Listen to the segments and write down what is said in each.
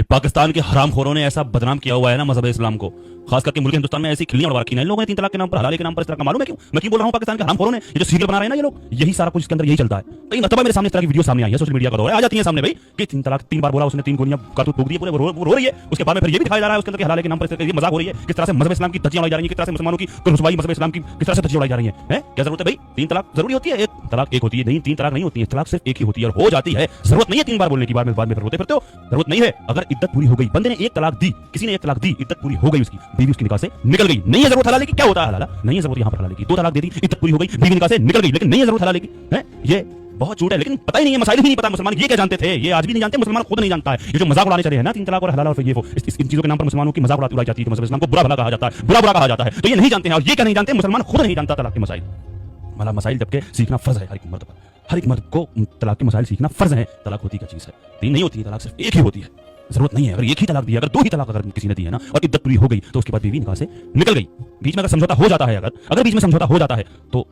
ये पाकिस्तान के हरामखोरों ने ऐसा बदनाम किया हुआ है ना मजहब इस्लाम को, खास करके मुल्क हिंदुस्तान में ऐसी खिल्लियां उड़वा रखी है इन लोगों ने तीन तलाक के नाम पर, हलाले के नाम पर। इस तरह का मालूम है क्यों मैं क्यों बोल रहा हूं? पाकिस्तान के हरामखोरों ने ये जो सीरियल बना रहे हैं ना ये लोग, यही सारा कुछ इसके अंदर यही चलता है। कई मतलब मेरे सामने इस तरह की वीडियो सामने आई है, सोशल मीडिया का दौर है, आ जाती है सामने भाई कि तीन तलाक 3 बार बोला उसने, 3 गोलियां कारतूस ठोक दिए पूरे, वो रो रही है। उसके बाद में फिर ये भी दिखाया जा रहा है उसके अंदर हलाले के नाम पर ये मजाक हो रही है, किस तरह से मजहब इस्लाम की धज्जियां उड़ाई जा रही है, किस तरह से मुसलमानों की रुसवाई मजहब इस्लाम की किस तरह से धज्जियां उड़ाई जा रही है। क्या जरूरत है भाई? 3 तलाक जरूरी होती है? एक तलाक एक होती है, नहीं 3 तलाक नहीं होती है, तलाक सिर्फ एक ही होती है और हो जाती है। जरूरत नहीं है 3 बार बोलने की, बाद में रोते फिरते हो, जरूरत नहीं है। अगर इद्दत पूरी हो गई, बंदे ने एक तलाक दी, किसी ने एक तलाक दी, इद्दत पूरी हो गई, उसकी बीवी उसकी निकाह से निकल गई, नहीं है जरूरत हलाले की। क्या होता है हलाला? नहीं है जरूरत यहां पर हलाले की। 2 तलाक दे दी, इद्दत पूरी हो गई, बीवी निकाह से निकल गई, लेकिन नहीं है जरूरत हलाले की। है ये बहुत झूठ है, लेकिन पता ही नहीं है, मसाइल ही नहीं पता। मुसलमान ये क्या जानते थे? ये आज भी नहीं जानते, मुसलमान खुद नहीं जानता है। ये जो मजाक उड़ाने चले हैं ना 3 तलाक और हलाल और ये वो इन चीजों के नाम पर मुसलमानों की मजाक उड़ाई जाती है, तो मजहब इस्लाम को बुरा भला कहा जाता है, बुरा बुरा कहा जाता है। तो ये नहीं जानते हैं, और ये क्या नहीं जानते? मुसलमान खुद नहीं जानता तलाक के मसाइल। मतलब मसाइल जबकि सीखना फर्ज है हर एक मर्द पर, हर एक मर्द को तलाक के मसाइल सीखना फर्ज है। तलाक होती क्या चीज है? 3 नहीं होती है, तलाक सिर्फ एक ही होती है। जरूरत नहीं है, अगर एक ही तलाक दी, अगर 2 ही तलाक अगर किसी ने दी है ना और इद्दत पूरी हो गई, तो उसके बाद बीवी निकाह से निकल गई, बीच में अगर समझौता हो जाता है, अगर बीच में समझौता हो जाता है, तो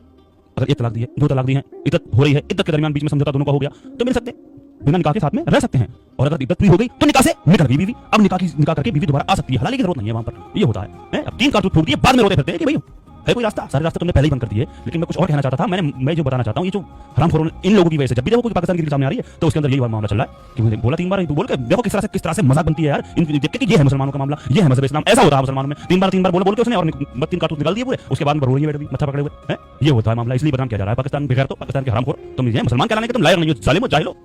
अगर 1 तलाक दी है, 2 तलाक दी है, इद्दत हो रही है, इद्दत के दरमियान बीच में समझौता दोनों का हो गया, तो मिल सकते हैं, बिना निकाह के साथ में रह सकते हैं। और अगर इद्दत पूरी हो गई तो निकाह से निकल गई बीवी, अब निकाह करके बीवी दोबारा आ सकती है। हलाली की जरूरत नहीं है वहां पर, ये होता है। अब 3 कारतूस फूट दिए, बाद में रोते फिरते हैं कि भाई है कोई रास्ता? सारे रास्ते तुमने पहले ही बंद कर दिए। लेकिन मैं कुछ और कहना चाहता था, मैं जो बताना चाहता हूँ, ये जो हरामखोरों इन लोगों की वजह से जब भी देखो कोई पाकिस्तान की सामने आ रही है, तो उसके अंदर यही मामला चल रहा है कि मैंने बोला 3 बार, तू बोल के देखो किस तरह से मजाक बनती है यार। देख के ये है मुसलमानों का मामला, ये है मजहब इस्लाम, ऐसा होता है मुसलमानों में। 3 बार बोल के उसने और 3 कारतूस निकाल दिए पूरे, उसके बाद रो रही है मत्था पकड़े हुए। ये होता है मामला, इसलिए बदनाम किया जा रहा है पाकिस्तान। बेकार तो पाकिस्तान के हरामखोर तुम, मुसलमान कहलाने के तुम लायक नहीं हो, जालिम हो, जाहिल हो।